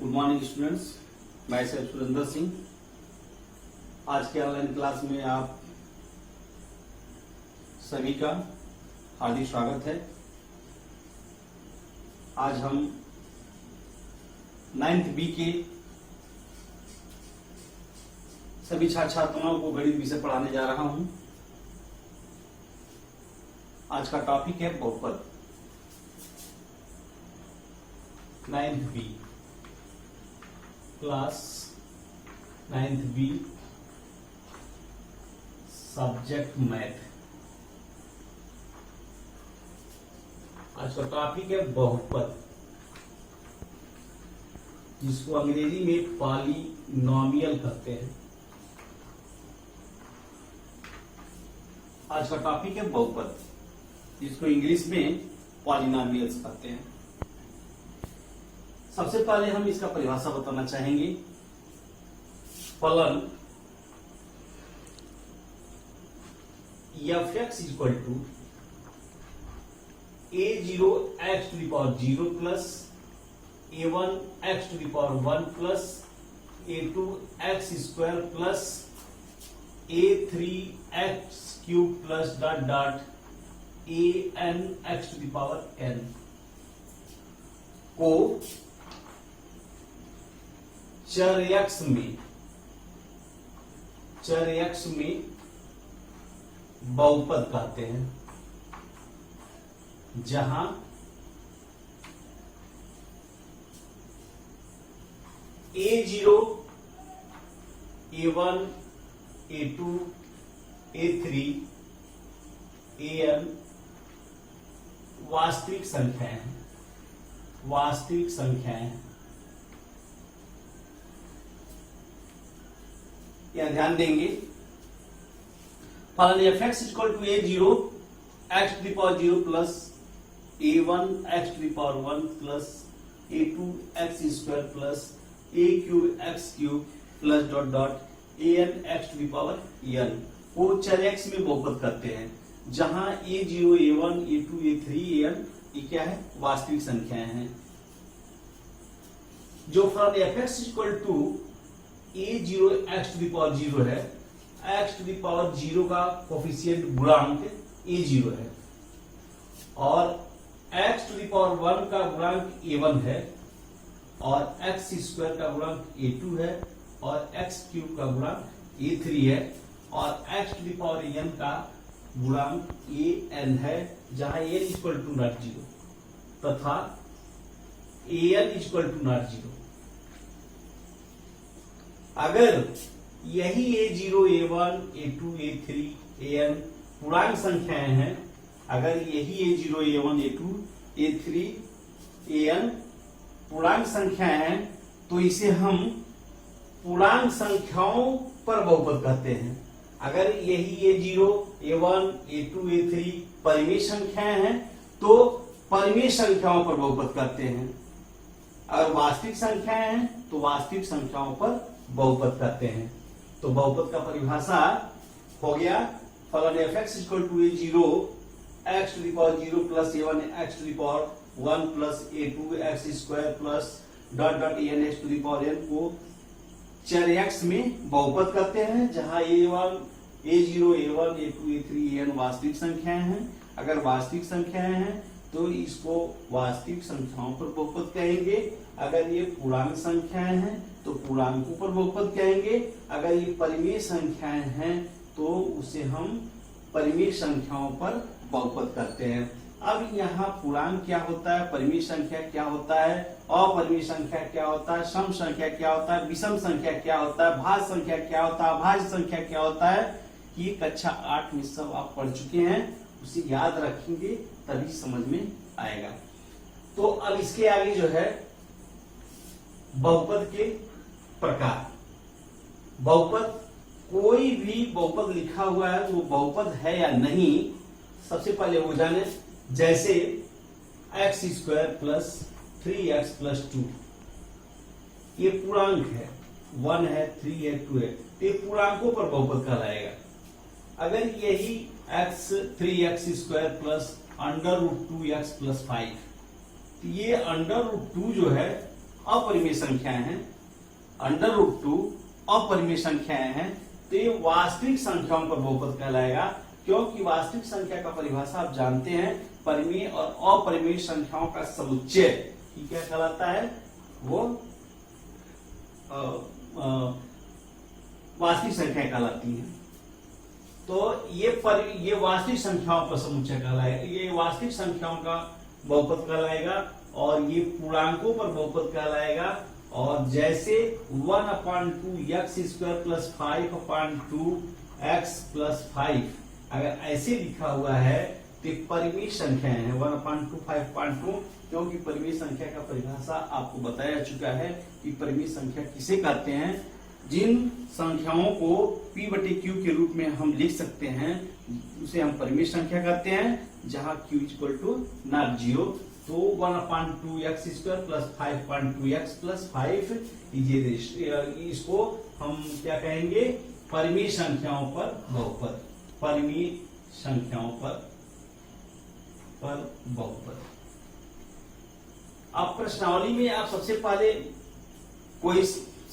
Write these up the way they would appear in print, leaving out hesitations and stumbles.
Good morning students, मैं सुरेंद्र सिंह। आज के ऑनलाइन क्लास में आप सभी का हार्दिक स्वागत है। आज हम 9th बी के सभी छात्र छात्राओं को गणित विषय पढ़ाने जा रहा हूं। आज का टॉपिक है बहुपद। 9th B class 9th B subject math. आज का टॉपिक है बहुपद, जिसको अंग्रेजी में पॉलिनोमियल कहते हैं। आज का टॉपिक है बहुपद, जिसको इंग्लिश में पॉलिनोमियल्स कहते हैं। सबसे पहले हम इसका परिभाषा बताना चाहेंगे। फलन f(x) equal to a0 x to the power 0 plus a1 x to the power 1 plus a2 x square plus a3 x cube plus dot dot an x to the power n को चर x में बहुपद कहते हैं, जहां a0 a1 a2 a3 an वास्तविक संख्याएं हैं। यहां ध्यान देंगे। फलन f(x) equal to a0 x to the power 0 plus a1 x to the power 1 plus a2 x square plus a cube x cube plus dot dot an x to the power n को चर x में बहुपद करते हैं, जहां a0 a1 a2 a3 an ये क्या है? वास्तविक संख्याएं हैं। जो फलन f(x) equal to a0 x to the power 0 है, x टू द पावर 0 का कोफिशिएंट गुणांक a0 है और x टू द पावर 1 का गुणांक a1 है और x स्क्वायर का गुणांक a2 है और x क्यूब का गुणांक a3 है और x to the power n का गुणांक an है, जहां n इक्वल टू नॉट 0 तथा an इक्वल टू नॉट 0। अगर यही a0 a1 a2 a3 an पूर्णांक संख्याएं हैं, अगर यही a0 a1 a2 a3 an पूर्णांक संख्याएं हैं, तो इसे हम पूर्णांक संख्याओं पर बहुपद कहते हैं। अगर यही a0 a1 a2 a3 परिमेय संख्याएं हैं, तो परिमेय संख्याओं पर बहुपद करते हैं। अगर वास्तविक संख्याएं हैं, तो वास्तविक संख्याओं पर बहुपद करते हैं। तो बहुपद का परिभाषा हो गया। फलन f(x) equal to a0 x to the power 0 plus a1 x to the power 1 plus a2 x square plus dot dot an x to the power n को चर x में बहुपद करते हैं, जहां a0 a1 a2 a3 an वास्तविक संख्याएं हैं। अगर वास्तविक संख्याएं हैं तो इसको वास्तविक संख्याओं पर बहुपद कहेंगे। अगर ये पूर्णांक संख्याएं हैं तो पूर्णांकों पर बहुपद कहेंगे। अगर ये परिमेय संख्याएं हैं तो उसे हम परिमेय संख्याओं पर बहुपद करते हैं। अब यहाँ पूर्णांक क्या होता है, परिमेय संख्या क्या होता है, अपरिमेय संख्या क्या होता है, सम संख्या क्या होता है, विषम संख्या क्या होता है, भाज्य संख्या क्या होता है, अभाज्य संख्या क्या होता है, ये कक्षा 8 में सब आप पढ़ चुके हैं। उसे याद रखेंगे तभी समझ में आएगा। तो अब इसके आगे जो है बहुपद के प्रकार। बहुपद, कोई भी बहुपद लिखा हुआ है तो वो बहुपद है या नहीं, सबसे पहले वो जाने। जैसे x square plus 3x plus 2 ये पूर्णांक है, 1 है 3 है 2 है, ये पूर्णांकों पर बहुपद कहलाएगा। अगर यही x 3x square plus under root 2x plus 5, ये अंडर रूट 2 जो है अपरिमेय संख्याएं हैं, √2 अपरिमेय संख्याएं हैं, तो ये वास्तविक संख्याओं पर बहुपद कहलाएगा। क्योंकि वास्तविक संख्या का परिभाषा आप जानते हैं, परिमेय और अपरिमेय संख्याओं का समुच्चय ही क्या कहलाता है, वो वास्तविक संख्या कहलाती है। तो ये वास्तविक संख्याओं का समुच्चय कहलाएगा, ये वास्तविक संख्याओं का बहुपद कहलाएगा, और ये पूर्णांकों पर बहुपद कहलाएगा। और जैसे 1/2x² + 5/2x + 5 अगर ऐसे लिखा हुआ है तो परिमेय संख्याएं हैं 1/2 5/2, क्योंकि परिमेय संख्या का परिभाषा आपको बताया चुका है कि परिमेय संख्या किसे कहते हैं, जिन संख्याओं को p/q के रूप में हम लिख सकते हैं उसे हम परिमेय संख्या कहते हैं, जहां q = 0। तो 1/2x² + 5/2x + 5 इसको हम क्या कहेंगे, परिमेय संख्याओं पर बहुपद, परिमेय संख्याओं पर बहुपद। अब प्रश्नावली में आप सबसे पहले कोई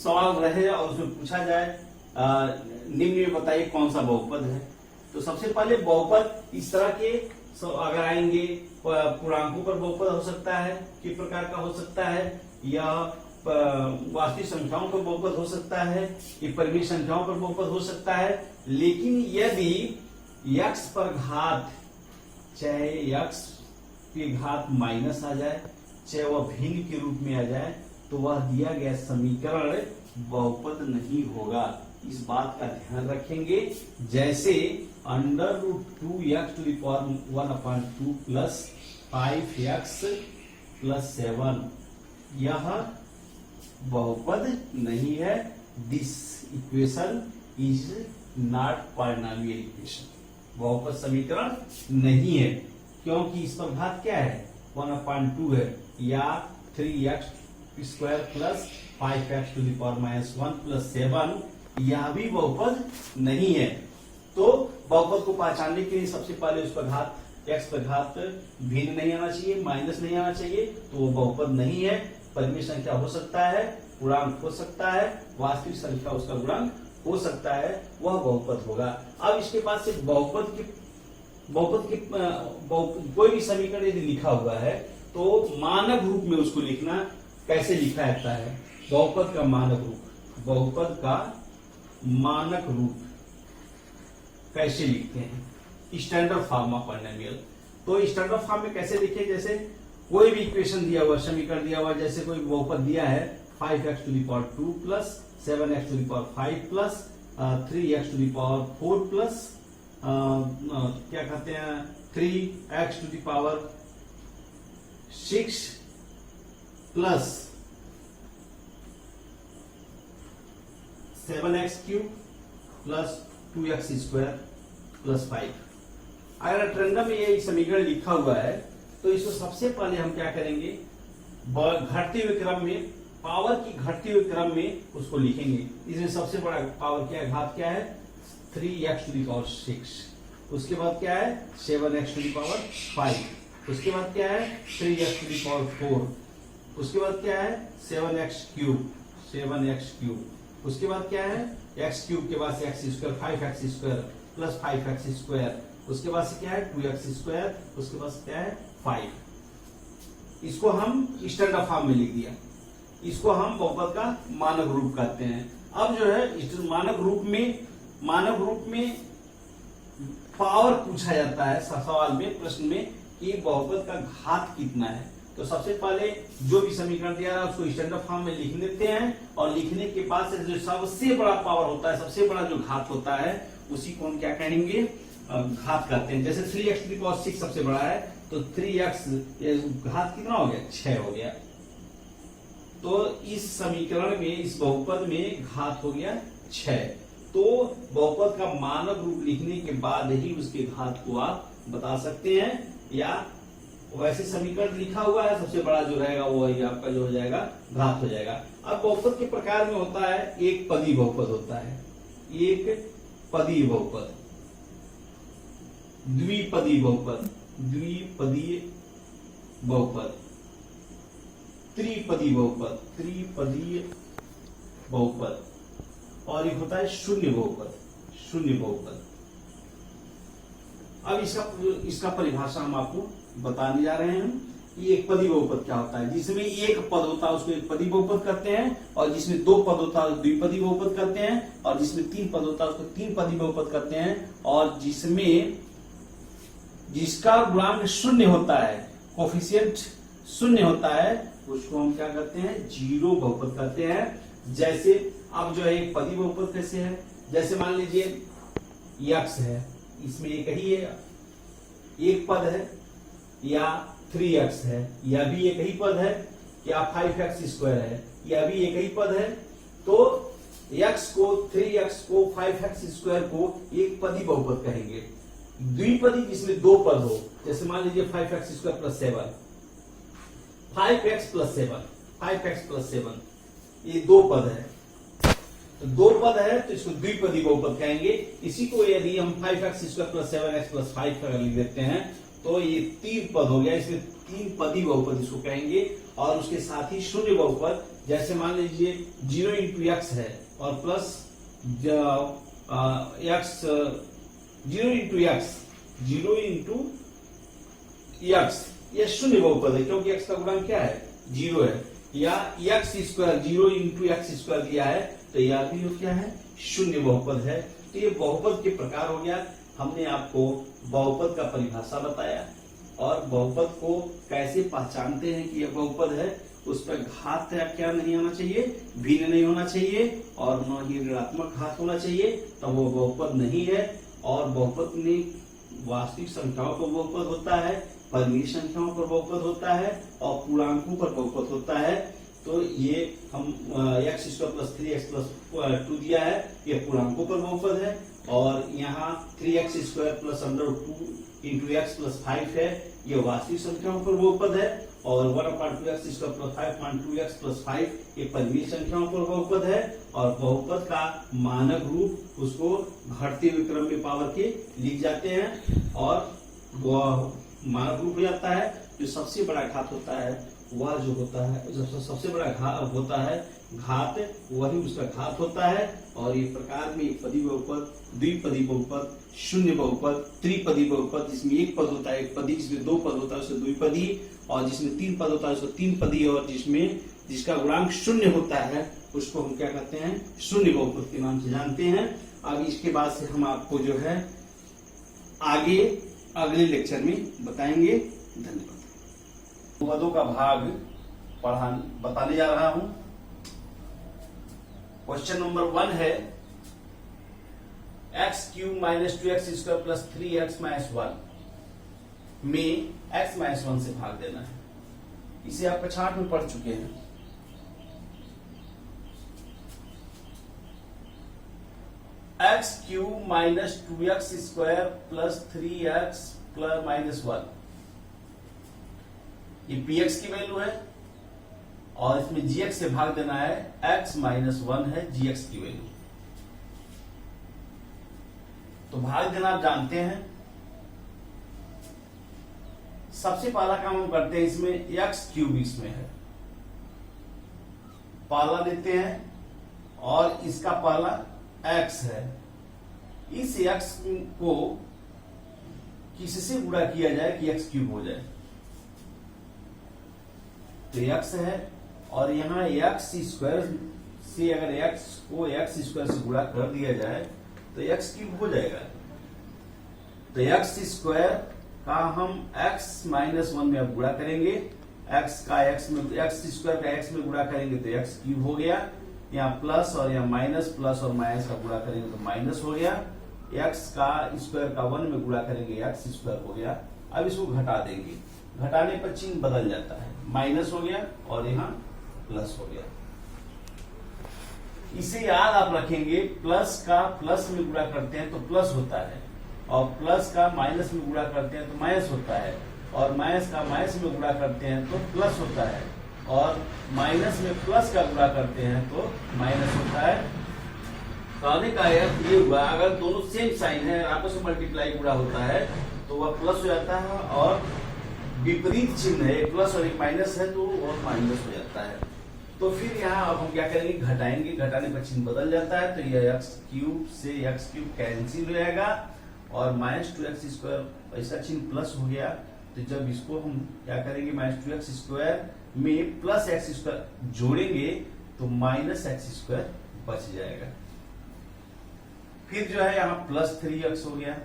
सवाल रहे और उसमें पूछा जाए निम्न में बताइए कौन सा बहुपद है, तो सबसे पहले बहुपद इस तरह के अगर आएंगे, पूर्णांकों पर बहुपद हो सकता है, किस प्रकार का हो सकता है, या वास्तविक संख्याओं पर बहुपद हो सकता है, ये परिमेय संख्याओं पर बहुपद हो सकता है। लेकिन यदि x पर घात, चाहे x की घात माइनस आ जाए, चाहे वह भिन्न के रूप में आ जाए, तो वह दिया गया समीकरण बहुपद नहीं होगा। इस बात का ध्यान रखेंगे। जैसे √2x⁴ + 5x + 7 यह बहुपद नहीं है। This equation is not polynomial equation, बहुपद समीकरण नहीं है, क्योंकि इस पर घात क्या है, 1/2 है, या 3x² + 5x⁻1 + 7 यह भी बहुपद नहीं है। तो बहुपद को पहचानने के लिए सबसे पहले उस पर घात, x पर घात भिन्न नहीं आना चाहिए, माइनस नहीं आना चाहिए, तो वो बहुपद नहीं है। परिमेय संख्या हो सकता है, पूर्णांक हो सकता है, वास्तविक संख्या उसका गुणांक हो सकता है, वह बहुपद होगा। अब इसके बाद से बहुपद के कोई भी समीकरण यदि लिखा हुआ है तो मानक रूप में उसको लिखना कैसे लिखा जाता है, बहुपद का मानक रूप, बहुपद का मानक रूप कैसे लिखते हैं, स्टैंडर्ड फॉर्म ऑफ पॉलिनोमियल। तो स्टैंडर्ड फॉर्म में कैसे लिखे, जैसे कोई भी इक्वेशन दिया हुआ, समीकरण दिया हुआ, जैसे कोई बहुपद दिया है 5x⁴ + 7x⁵ + 3x⁴ प्लस क्या कहते हैं 3x⁶ plus 7x³ plus 2x² plus 5। अगर ट्रेंडम में ये समीकरण लिखा हुआ है तो इसको सबसे पहले हम क्या करेंगे, घटते हुए क्रम में, पावर की घटते हुए क्रम में उसको लिखेंगे। इसमें सबसे बड़ा पावर क्या है, घात क्या है, 3x⁶। उसके बाद क्या है 7x⁵, उसके बाद क्या है 3x⁴, उसके बाद क्या है 7x³, उसके बाद क्या है x³ के बाद से x², 5x² प्लस 5x², उसके बाद से क्या है 2x², उसके बाद से क्या है 5। इसको हम स्टैंडर्ड फॉर्म में लिख दिया, इसको हम बहुपद का मानक रूप कहते हैं। अब जो है मानक रूप में पावर पूछा जाता है सवाल में, प्रश्न में, कि बहुपद का घात कितना है। तो सबसे पहले जो भी समीकरण दिया है उसको स्टैंडर्ड फॉर्म में लिख लेते हैं, और लिखने के बाद से जो सबसे बड़ा पावर होता है, सबसे बड़ा जो घात होता है, उसी को हम क्या कहेंगे, घात कहते हैं। जैसे 3x⁶ सबसे बड़ा है, तो 3x घात कितना हो गया, 6 हो गया। तो इस समीकरण में, इस बहुपद में घात हो गया 6। तो बहुपद का मानक रूप लिखने के बाद ही उसके घात को आप बता सकते हैं, या वैसे समीकरण लिखा हुआ है सबसे बड़ा जो रहेगा वो ही आपका जो हो जाएगा घात हो जाएगा। अब बहुपद के प्रकार में होता है, एक पदी बहुपद होता है, एक पदी बहुपद, द्विपदी बहुपद, त्रिपदी बहुपद, त्रिपदीय बहुपद, और एक होता है शून्य बहुपद, शून्य बहुपद। अब इसका परिभाषा हम आपको बताने जा रहे हैं कि एक पदी बहुपद क्या होता है। जिसमें एक पद होता है उसको एक पदी बहुपद करते हैं, और जिसमें दो पद होता है द्विपदी बहुपद करते हैं, और जिसमें तीन पद होता है उसको तीन पदी बहुपद करते हैं, और जिसमें जिसका गुणांक शून्य होता है, कोफिशिएंट शून्य होता है, उसको हम क्या करते हैं, जीरो बहुपद करते हैं। जैसे अब जो है एक पदी बहुपद कैसे है, जैसे मान लीजिए यक्स है, इसमें एक ही है, एक पद है, या 3x है, यह भी एक ही पद है, या 5x स्क्वायर है, यह भी एक ही पद है। तो x को, 3x को, 5x स्क्वायर को एक पदी बहुपद कहेंगे। द्विपदी जिसमें दो पद हो, जैसे मान लीजिए 5x square plus 7, 5x plus 7, 5x plus 7, ये दो पद है। तो दो पद है तो इसको द्विपदी बहुपद कहेंगे। इसी को यदि हम 5x square plus 7x plus 5 का लिख देते हैं तो ये तीन पद हो गया, इसमें तीन पदी बहुपद इसको कहेंगे। और उसके साथ ही शून्य बहुपद, जैसे मान लीजिए 0 इंटू एक्स है और plus x, 0 into x, 0 into x, ये शून्य बहुपद है क्योंकि एक्स का गुणांक क्या है, 0 है। या x square, 0 into x square दिया है तो यह भी क्या है, शून्य बहुपद है। तो ये बहुपद के प्रकार हो गया। हमने आपको बहुपद का परिभाषा बताया और बहुपद को कैसे पहचानते हैं कि यह बहुपद है। उस पर घात क्या नहीं होना चाहिए, भिन्न नहीं होना चाहिए, और न ही ऋणात्मक घात होना चाहिए, तो वो बहुपद नहीं है। और बहुपद में वास्तविक संख्याओं पर बहुपद होता है, परिमेय संख्याओं पर बहुपद होता है, और पूर्णांकों पर बहुपद होता है। तो ये हम x square plus 3x plus 2 दिया है, ये पूर्णांकों पर बहुपद है। और यहाँ 3x square plus √2 into x plus 5 है, ये वास्तविक संख्याओं पर बहुपद है। और 1/2x square plus 5.2x plus 5 ये परिमेय संख्याओं पर बहुपद है। और बहुपद का मानक रूप उसको घटते हुए क्रम में पावर के लिख जाते हैं, और वह मानक रूप हो जाता है। जो सबसे बड़ा घात होता है वह जो होता है, जो सबसे बड़ा घात होता है घात, वही उसका घात होता है। और ये प्रकार में एक पदी बहुपद, द्विपदी बहुपद, शून्य बहुपद, त्रिपदी बहुपद, जिसमें एक पद होता है एक पदी, जिसमें दो पद होता है उसको द्विपदी, और जिसमें तीन पद होता है उसको तीन पदी, और जिसमें जिसका गुणांक शून्य होता है उसको हम क्या कहते हैं, शून्य बहुपद के नाम से जानते हैं। अब इसके बाद से हम आपको जो है आगे अगले लेक्चर में बताएंगे। धन्यवाद। बहुपदों का भाग बताने जा रहा हूं। क्वेश्चन नंबर 1 है x³ minus 2x square plus 3x minus 1 में x माइनस 1 से भाग देना है। इसे आप कक्षाठ में पढ़ चुके हैं। x³ minus 2x square plus 3x plus minus 1, ये px की वैल्यू है, और इसमें gx से भाग देना है, x माइनस 1 है gx की वैल्यू। तो भाग देना आप जानते हैं। सबसे पहला काम हम करते हैं, इसमें x³ इसमें है, पहला लेते हैं, और इसका पहला x है। इस x को किससे गुणा किया जाए कि x³ हो जाए, तो x है, और यहाँ x स्क्वायर से अगर x को x स्क्वायर से गुणा कर दिया जाए तो x³ हो जाएगा। तो x स्क्वायर का हम x माइनस 1 में अब गुणा करेंगे, x स्क्वायर का x में गुणा करेंगे तो x³ हो गया। यहाँ प्लस और यहाँ माइनस, प्लस और माइनस का गुणा करेंगे तो माइनस हो गया। x का स्क्वायर का 1 में गुणा करेंगे x स्क्वायर हो गया। अब इसको घटा देंगे, घटाने पर चिन्ह बदल जाता है, माइनस हो गया और यहाँ प्लस हो गया। इसे याद आप रखेंगे, प्लस का प्लस में गुणा करते हैं तो प्लस होता है, और प्लस का माइनस में गुणा करते हैं तो माइनस होता है, और माइनस का माइनस में गुणा करते हैं तो प्लस होता है, और माइनस में प्लस का गुणा करते हैं तो माइनस होता है। कहने का अर्थ ये हुआ, अगर दोनों सेम साइन है, आपस में मल्टीप्लाई गुणा होता है तो वह प्लस हो जाता है, और विपरीत चिन्ह है, एक प्लस और एक माइनस है तो और माइनस हो जाता है। तो फिर यहाँ अब हम क्या करेंगे, घटाएंगे, घटाने पर चिन्ह बदल जाता है, तो यह एक्स क्यूब से एक्स क्यूब कैंसिल हो जाएगा और माइनस 2x² ऐसा चिन्ह प्लस हो गया। तो जब इसको हम क्या करेंगे, माइनस 2x² में प्लस x² जोड़ेंगे तो माइनस x² बच जाएगा। फिर जो है यहाँ प्लस 3x हो गया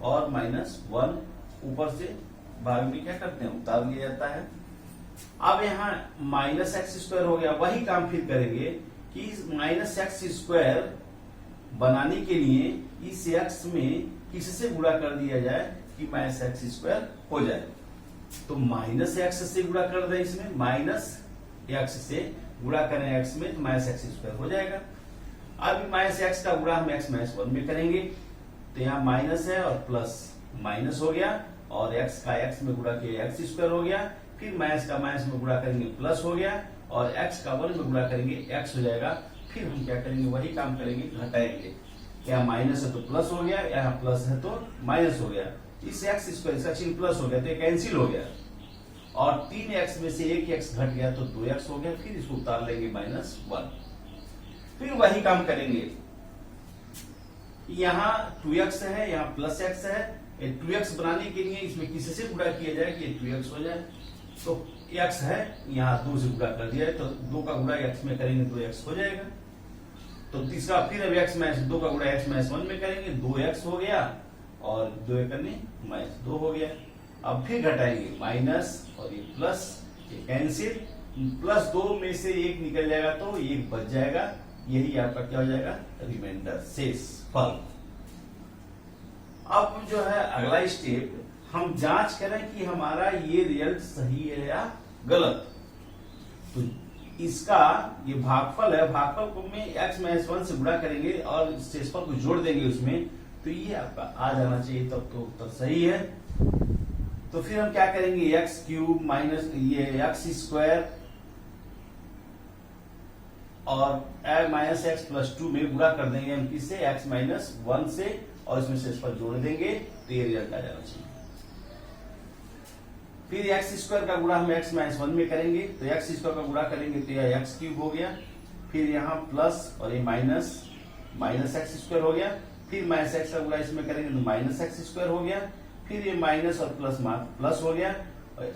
और माइनस 1 ऊपर से भाग में क्या करते हैं, उतार लिया जाता है। अब यहाँ माइनस x² हो गया, वही काम फिर करेंगे कि माइनस x² बनाने के लिए इस x में किससे गुणा कर दिया जाए कि माइनस x² हो जाए। तो माइनस x से गुणा कर दे, इसमें माइनस x से गुणा करें x में तो माइनस x² हो जाएगा। अब माइनस x का गुणा हम x माइनस 1 में करेंगे तो यहाँ माइनस है और प्लस माइनस हो गया और x का x में गुणा किया x² हो गया। फिर माइनस का माइनस में गुणा करेंगे प्लस हो गया और x का 1 में गुणा करेंगे x हो जाएगा। फिर हम क्या करेंगे, वही काम करेंगे, घटाएंगे। यहाँ माइनस है तो प्लस हो गया, यहाँ प्लस है तो माइनस हो गया। इस x² इसका चिन्ह प्लस हो गया तो ये कैंसिल हो गया और 3x में से एक x घट गया तो 2x हो गया। फिर इसको उतार लेंगे माइनस 1। फिर वही काम करेंगे, यहाँ 2x है, यहाँ प्लस x है। 2x बनाने के लिए इसमें किसी से गुणा किया जाए कि 2x हो जाए। तो x है, यहाँ 2 से गुणा कर दिया है तो 2 का गुणा x में करेंगे 2x हो जाएगा। तो तीसरा फिर अब x माइनस 2 का गुणा x माइनस 1 में करेंगे 2x हो गया और 2 करने माइनस 2 हो गया। अब फिर घटाएंगे, माइनस और ये प्लस, ये कैंसिल, प्लस 2 में से 1 निकल जाएगा तो 1 बच जाएगा। यही आपका क्या हो जाएगा, रिमाइंडर, शेष फल। अब जो है अगला स्टेप, हम जांच करें कि हमारा ये रिजल्ट सही है या गलत। तो इसका ये भागफल है, भागफल को में x माइनस 1 से गुणा करेंगे और शेषफल को जोड़ देंगे उसमें, तो ये आपका आ जाना चाहिए, तब तो उत्तर सही है। तो फिर हम क्या करेंगे, एक्स क्यूब माइनस ये x² और माइनस एक्स प्लस 2 में गुणा कर देंगे हम किससे, x माइनस 1 से, और इसमें शेषफल जोड़ देंगे तो ये रिजल्ट आ जाना चाहिए। फिर x² का गुणा हम x माइनस 1 में करेंगे तो x² का गुणा करेंगे तो यह x क्यूब हो गया। फिर यहाँ प्लस और ये माइनस, माइनस x² हो गया। फिर माइनस x का गुणा इसमें करेंगे तो माइनस x² हो गया। फिर ये माइनस और प्लस प्लस हो गया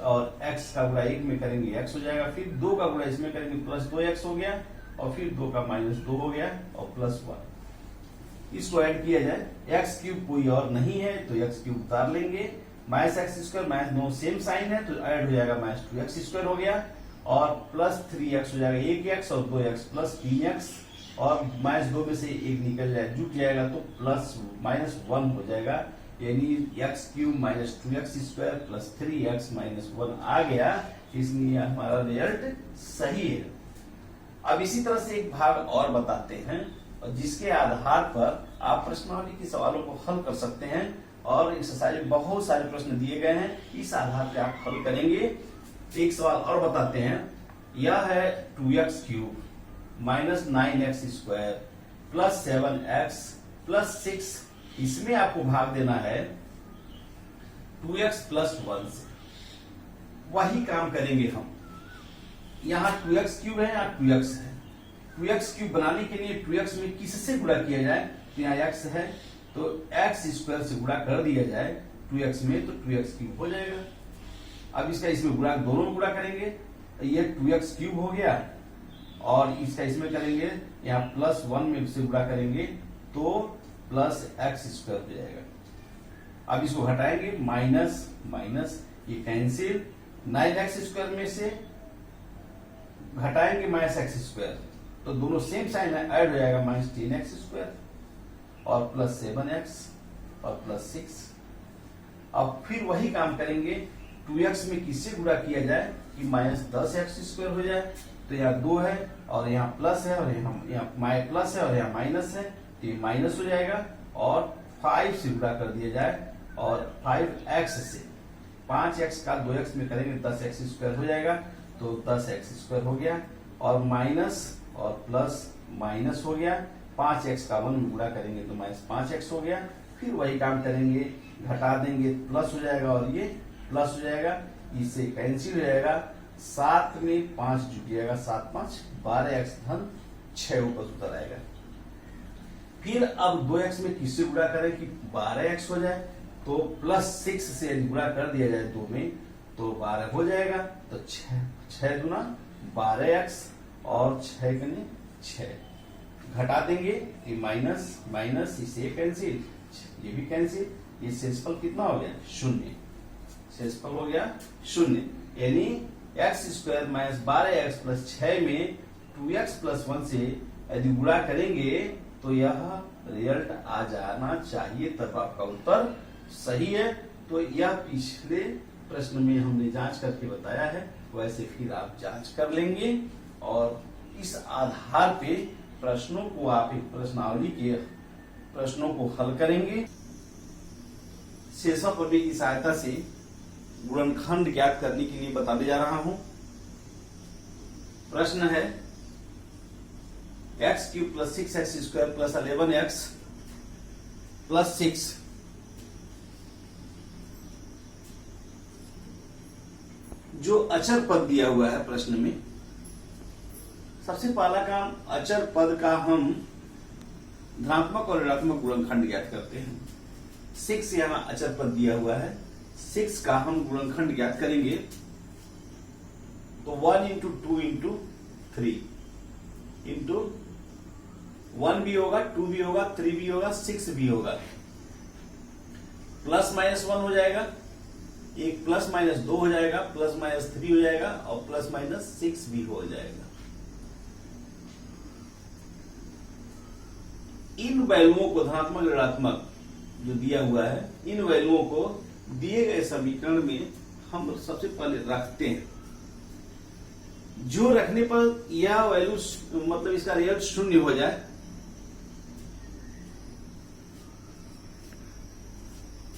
और x का गुणा 1 में करेंगे x हो जाएगा। फिर 2 का गुणा इसमें करेंगे प्लस 2x हो गया और फिर 2 का माइनस 2 हो गया और प्लस 1। इसको ऐड किया जाए, एक्स क्यूब कोई और नहीं है तो एक्स क्यूब उतार लेंगे, minus x² minus 9 same sign है तो ऐड हो जाएगा, माइनस 2x² हो गया और प्लस 3x हो जाएगा, 1x और 2x प्लस 3x और माइनस 2 में से 1 निकल जाए, जुट जाएगा तो प्लस माइनस 1 हो जाएगा। यानी x cube minus 2x² plus 3x minus 1 आ गया, इसलिए हमारा रिजल्ट सही है। अब इसी तरह से एक भाग और बताते हैं और जिसके आधार पर आप प्रश्नावली के सवालों को हल कर सकते हैं और एक्सरसाइज में बहुत सारे प्रश्न दिए गए हैं, इस आधार पर आप हल करेंगे। एक सवाल और बताते हैं, यह है 2x cube minus 9x² plus 7x plus 6, इसमें आपको भाग देना है 2x प्लस 1 से। वही काम करेंगे हम, यहाँ 2x क्यूब है, यहाँ 2x है। 2x क्यूब बनाने के लिए 2x में किससे गुणा किया जाए, तो यहाँ x है तो x² से गुणा कर दिया जाए 2x में तो 2x क्यूब हो जाएगा। अब इसका इसमें गुणा, दोनों में गुणा करेंगे तो ये 2x क्यूब हो गया और इसका इसमें करेंगे, यहाँ प्लस 1 में से गुणा करेंगे तो प्लस x² हो जाएगा। अब इसको हटाएंगे, माइनस माइनस ये कैंसिल, 9x² में से घटाएंगे माइनस x² तो दोनों सेम साइन है, ऐड हो जाएगा, माइनस 10x² और प्लस 7x और प्लस 6। अब फिर वही काम करेंगे, 2x में किससे गुणा किया जाए कि माइनस 10x² हो जाए, तो यहाँ 2 है और यहाँ प्लस है और यहाँ प्लस है और यहाँ माइनस है तो ये माइनस हो जाएगा और 5 से गुणा कर दिया जाए और 5x से 5x का 2x में करेंगे 10x² हो जाएगा तो 10x² हो गया और माइनस और प्लस माइनस हो गया, 5x का 1 में गुणा करेंगे तो माइनस 5x हो गया। फिर वही काम करेंगे, घटा देंगे प्लस हो जाएगा और ये प्लस हो जाएगा। इससे कैंसिल हो जाएगा, 7 में 5 जुट जाएगा, 7 5 12x धन 6 ऊपर उतर आएगा। फिर अब 2x में किससे गुणा करें कि 12x हो जाए, तो +6 से गुणा कर दिया जाए 2 में तो 12 हो जाएगा। तो 6 दूना 12x और 6 कने 6 घटा देंगे कि माइनस माइनस, इसे कैंसिल, ये भी कैंसिल, ये शेषफल कितना हो गया 0, शेषफल हो गया 0। यानी x² - 12x + 6 में 2x + 1 से यदि गुणा करेंगे तो यह रिजल्ट आ जाना चाहिए, तब आपका उत्तर सही है। तो यह पिछले प्रश्न में हमने जांच करके बताया है, वैसे फिर आप जांच कर लेंगे और इस आधार पे प्रश्नों को आप एक प्रश्नावली के प्रश्नों को हल करेंगे। शेषम प्रमेय की सहायता से गुणनखंड ज्ञात करने के लिए बताने जा रहा हूं। प्रश्न है x³ + 6x² + 11x + 6 जो अचर पद दिया हुआ है प्रश्न में। सबसे पहला काम, अचर पद का हम धनात्मक और ऋणात्मक गुणनखंड ज्ञात करते हैं। 6 यहाँ अचर पद दिया हुआ है, 6 का हम गुणनखंड ज्ञात करेंगे तो 1 × 2 × 3 × 1 भी होगा, 2 भी होगा, 3 भी होगा, 6 भी होगा। +-1 हो जाएगा, एक +-2 हो जाएगा, +-3 हो जाएगा और +-6 भी हो जाएगा। इन वैल्युओं को धनात्मक ऋणात्मक जो दिया हुआ है, इन वैल्युओं को दिए गए समीकरण में हम सबसे पहले रखते हैं। जो रखने पर यह वैल्यू मतलब इसका रिजल्ट 0 हो जाए,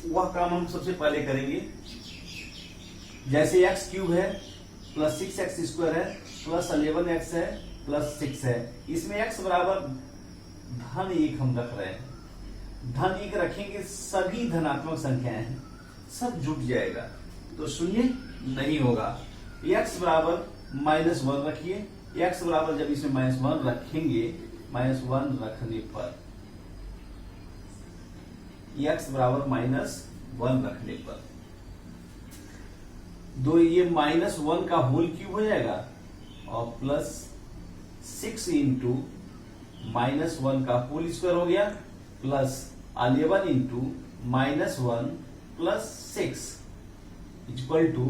वह काम हम सबसे पहले करेंगे। जैसे x³ है + 6x² है + 11x है + 6 है, इसमें x बराबर धन 1 हम रख रहे हैं। धन 1 रखेंगे, सभी धनात्मक संख्याएं हैं, सब जुट जाएगा तो 0 नहीं होगा। x बराबर -1 रखिए, x बराबर जब इसमें -1 रखेंगे, -1 रखने पर x बराबर -1 रखने पर दो ये -1 का होल क्यूब हो जाएगा और +6 × -1 का होल स्क्वायर हो गया +11 × -1 + 6 इक्वल टू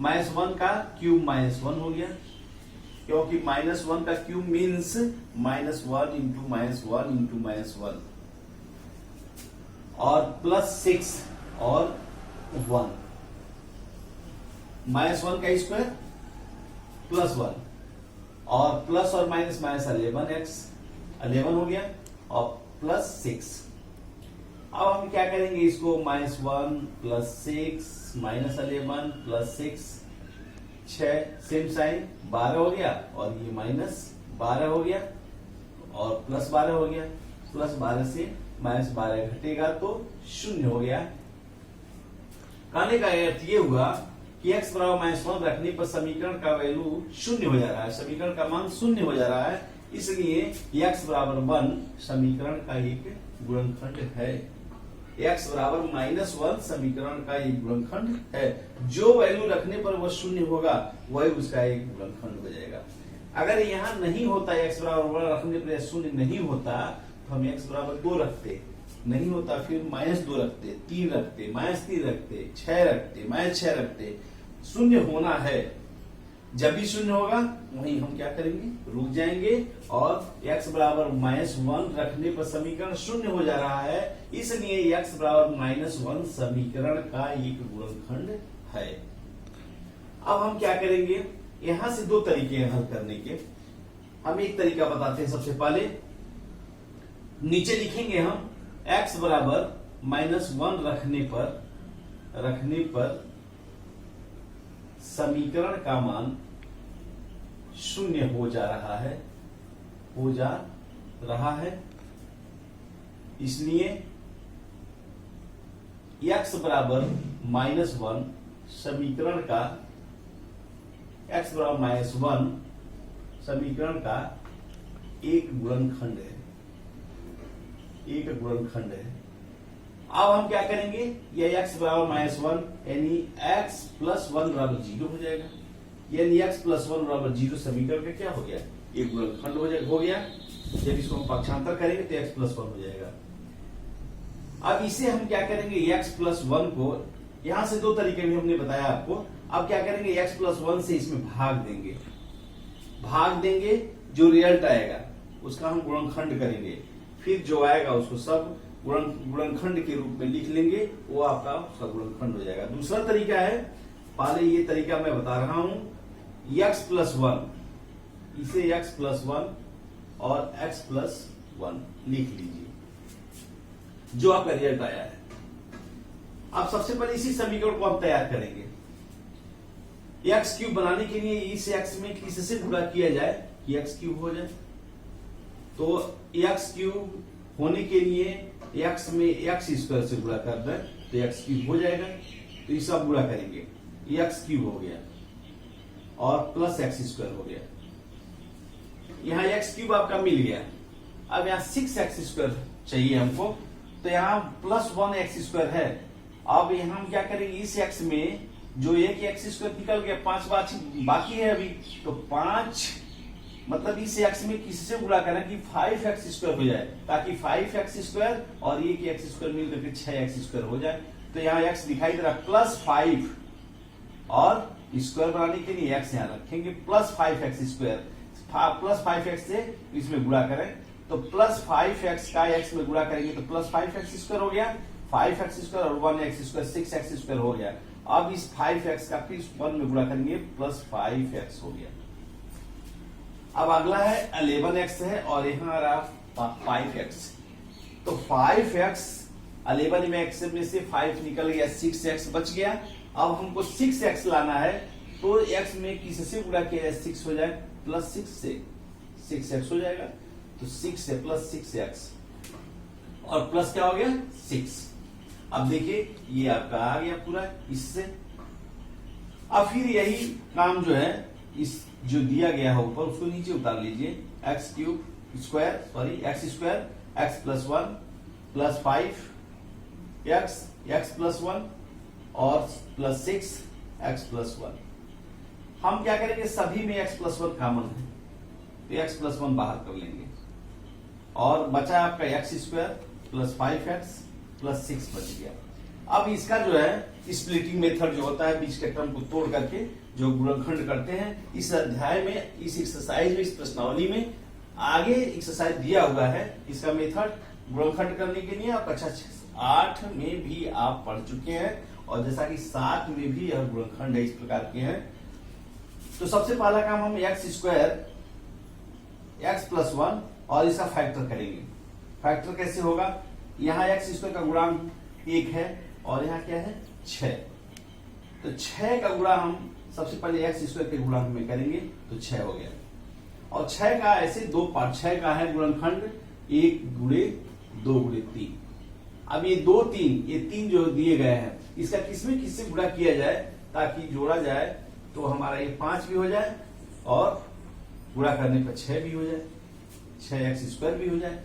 -1 का क्यूब -1 हो गया, क्योंकि -1 का क्यूब मीन्स -1 × -1 × -1 और +6 और 1, -1 का स्क्वायर +1 और प्लस और माइनस -11x 11 हो गया और +6। अब हम क्या करेंगे, इसको -1 + 6 -11 + 6 6 सेम साइन 12 हो गया और ये -12 हो गया और +12 हो गया। +12 से -12 घटेगा तो 0 हो गया। कहने का अर्थ ये हुआ कि x बराबर -1 रखने पर समीकरण का वैल्यू 0 हो जा रहा है, समीकरण का मान 0 हो जा रहा है, इसलिए x बराबर 1 समीकरण का एक गुणनखंड है। x बराबर -1 समीकरण का एक गुणनखंड है। जो वैल्यू रखने पर वह 0 होगा वही उसका एक गुणनखंड हो जाएगा। अगर यहाँ नहीं होता x बराबर 1 रखने पर 0 नहीं होता तो हम x बराबर 2 रखते, नहीं होता फिर -2 रखते, 3 रखते, -3 रखते, 6 रखते, -6 रखते। 0 होना है, जब भी 0 होगा वहीं हम क्या करेंगे, रुक जाएंगे और x बराबर -1 रखने पर समीकरण 0 हो जा रहा है, इसलिए x बराबर -1 समीकरण का एक गुणनखंड है। अब हम क्या करेंगे, यहां से दो तरीके हैं हल करने के। हम एक तरीका बताते हैं। सबसे पहले नीचे लिखेंगे हम x बराबर -1 रखने पर समीकरण का मान 0 हो जा रहा है, इसलिए x बराबर -1 समीकरण का x बराबर -1 समीकरण का एक गुणनखंड है, एक गुणनखंड है। अब हम क्या करेंगे, ये x बराबर -1 यानी x + 1 बराबर 0 हो जाएगा, यानी x + 1 बराबर 0 समीकरण का क्या हो गया, एक गुणनखंड हो गया। जब इसको हम पक्षांतर करेंगे तो x + 1 हो जाएगा। अब इसे हम क्या करेंगे, x + 1 को यहां से दो तरीके भी हमने बताया आपको। अब क्या करेंगे, x + 1 से इसमें भाग देंगे, जो रिजल्ट आएगा उसका हम गुणनखंड करेंगे, फिर जो आएगा उसको सब गुणनखंड के रूप में लिख लेंगे, वो आपका उसका गुणनखंड हो जाएगा। दूसरा तरीका है, पहले ये तरीका मैं बता रहा हूं, x + 1, इसे x + 1 और x + 1 लिख लीजिए, जो आपका रिजल्ट आया है। अब सबसे पहले इसी समीकरण को हम तैयार करेंगे। x³ बनाने के लिए इस x में किससे गुणा किया जाए कि x³ हो जाए, तो x³ होने के लिए x में x² से गुणा कर दें तो x³ हो जाएगा। तो ये सब गुणा करेंगे, x³ हो गया और प्लस x² हो गया। यहाँ x³ आपका मिल गया। अब यहाँ 6x² चाहिए हमको, तो यहाँ +1x² है। अब यहाँ हम क्या करेंगे, इस x में जो एक x² निकल गया, 5 बाकी है अभी, तो 5 मतलब इस x में किससे गुणा करें कि 5x² हो जाए, ताकि 5x² और एक x² मिलकर के 6x² हो जाए। तो यहाँ x दिखाई दे रहा +5 और स्क्वायर बनाने के लिए x यहाँ रखेंगे +5x², +5x से इसमें गुणा करें तो +5x का x में गुणा करेंगे तो +5x² हो गया, 5x² और 1x², 6x² हो गया। अब इस 5x का फिर 1 में गुणा करेंगे +5x हो गया। अब अगला है 11x है और यहाँ आ रहा 5x, तो 5x 11 में x में से 5 निकल गया, 6x बच गया। अब हमको 6x लाना है, तो x में किससे गुणा किया जाए, 6 हो जाए, +6 से 6x हो जाएगा, तो 6 से +6x और प्लस क्या हो गया 6। अब देखिए ये आपका आ गया पूरा इससे। अब फिर यही काम जो है, इस जो दिया गया है ऊपर उसको नीचे उतार लीजिए, x² x + 1 + 5x + 1 और +6 x + 1। हम क्या करेंगे, सभी में x + 1 कॉमन है तो x + 1 बाहर कर लेंगे और बचा आपका x² + 5x + 6 बच गया। अब इसका जो है स्प्लिटिंग मेथड जो होता है, बीच के क्रम को तोड़ करके जो गुणनखंड करते हैं, इस अध्याय में, इस एक्सरसाइज में, इस प्रश्नावली में आगे एक्सरसाइज दिया हुआ है। इसका मेथड गुणनखंड करने के लिए आप कक्षा 8 में भी आप पढ़ चुके हैं, और जैसा कि 7 में भी यह गुणनखंड इस प्रकार के हैं। तो सबसे पहला काम हम x² x + 1 और इसका फैक्टर करेंगे। फैक्टर कैसे होगा, यहाँ x² का गुणांक 1 है और यहाँ क्या है 6, तो 6 का गुणा हम सबसे पहले x² के गुणांक में करेंगे तो 6 हो गया। और 6 का ऐसे दो पार्ट, 6 का है गुणनखंड 1 × 2 × 3। अब ये 2 3 ये 3 जो दिए गए हैं, इसका किसमें किससे गुणा किया जाए ताकि जोड़ा जाए, तो हमारा ये 5 भी हो जाए और गुणा करने पर 6 भी हो जाए, 6x² भी हो जाए।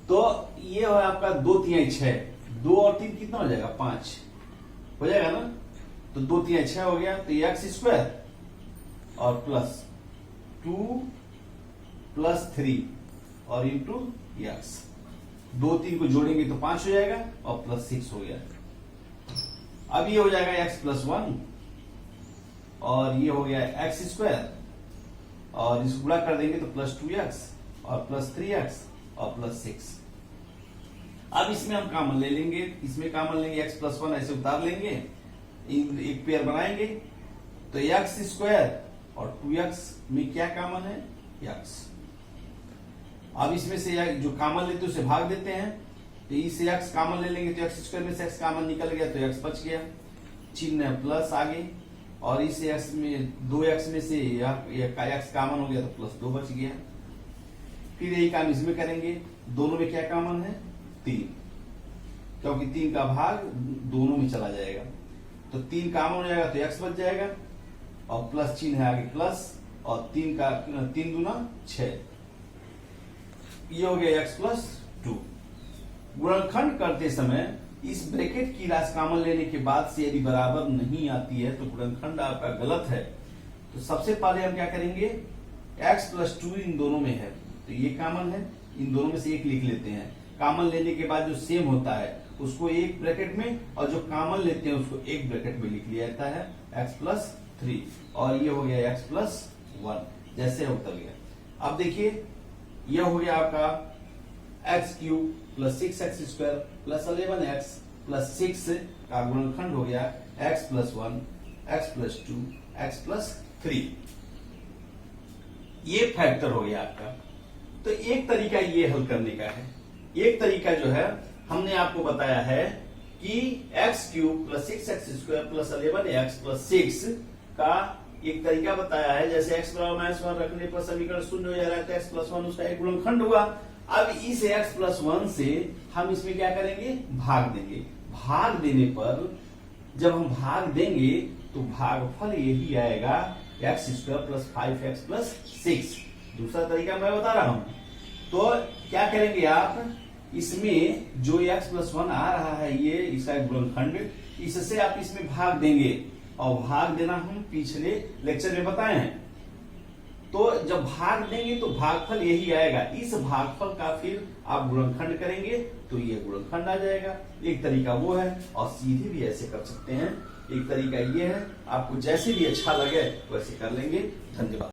तो ये है आपका 2 3 6, 2 और 3 कितना हो जाएगा 5 हो जाएगा ना, तो 2 3 6 हो गया। तो x² और +2 + 3 और इंटू x, 2 3 को जोड़ेंगे तो 5 हो जाएगा और +6 हो गया। अब ये हो जाएगा x + 1 और ये हो गया x² और इसको गुणा कर देंगे तो +2x और +3x और +6। अब इसमें हम कॉमन ले लेंगे, इसमें कॉमन लेंगे x + 1 ऐसे उतार लेंगे, एक पेयर बनाएंगे तो x² और 2x में क्या कॉमन है x। अब इसमें से जो कॉमन लेते हैं उसे भाग देते हैं, तो इसे x कॉमन ले लेंगे तो x² में से x कॉमन निकल गया तो x बच गया, चिन्ह प्लस आगे, और इस x में 2x में से x कॉमन हो गया तो +2 बच गया। फिर यही काम इसमें करेंगे, दोनों में क्या कॉमन है 3, क्योंकि 3 का भाग दोनों में चला जाएगा। तो 3 कॉमन हो जाएगा तो x बच जाएगा और प्लस चिन्ह है आगे प्लस और 3 दूना 6, ये हो गया x प्लस 2। गुणनखंड करते समय इस ब्रैकेट की राशि कॉमन लेने के बाद से यदि बराबर नहीं आती है तो गुणनखंड आपका गलत है। तो सबसे पहले हम क्या करेंगे, x प्लस 2 इन दोनों में है तो ये कॉमन है, इन दोनों में से एक लिख लेते हैं। कॉमन लेने के बाद जो सेम होता है उसको एक ब्रैकेट में और जो कॉमन लेते हैं उसको एक ब्रैकेट में लिख लिया जाता है x प्लस 3 और ये हो गया x प्लस 1 जैसे उतर गया। अब देखिए यह हो गया आपका x cube plus 6x square plus 11x plus 6 का गुणनखंड हो गया x plus 1 x plus 2 x plus 3। ये फैक्टर हो गया आपका। तो एक तरीका ये हल करने का है, एक तरीका जो है हमने आपको बताया है कि x cube plus 6x square plus 11x plus 6 का एक तरीका बताया है। जैसे x बराबर -1 रखने पर समीकरण शून्य हो जा रहा है तो x प्लस 1 उसका एक गुणनखंड हुआ। अब इस x प्लस 1 से हम इसमें क्या करेंगे, भाग देंगे। भाग देने पर जब हम भाग देंगे तो भागफल यही आएगा x square plus 5x plus 6। दूसरा तरीका मैं बता रहा हूं। तो क्या करेंगे आप, इसमें जो x प्लस 1 आ रहा है ये इसका गुणनखंड, इससे आप इसमें भाग देंगे और भाग देना हम पिछले लेक्चर में बताए हैं। तो जब भाग देंगे तो भागफल यही आएगा, इस भागफल का फिर आप गुणनखंड करेंगे तो ये गुणनखंड आ जाएगा। एक तरीका वो है और सीधे भी ऐसे कर सकते हैं। एक तरीका ये है, आपको जैसे भी अच्छा लगे वैसे कर लेंगे। धन्यवाद।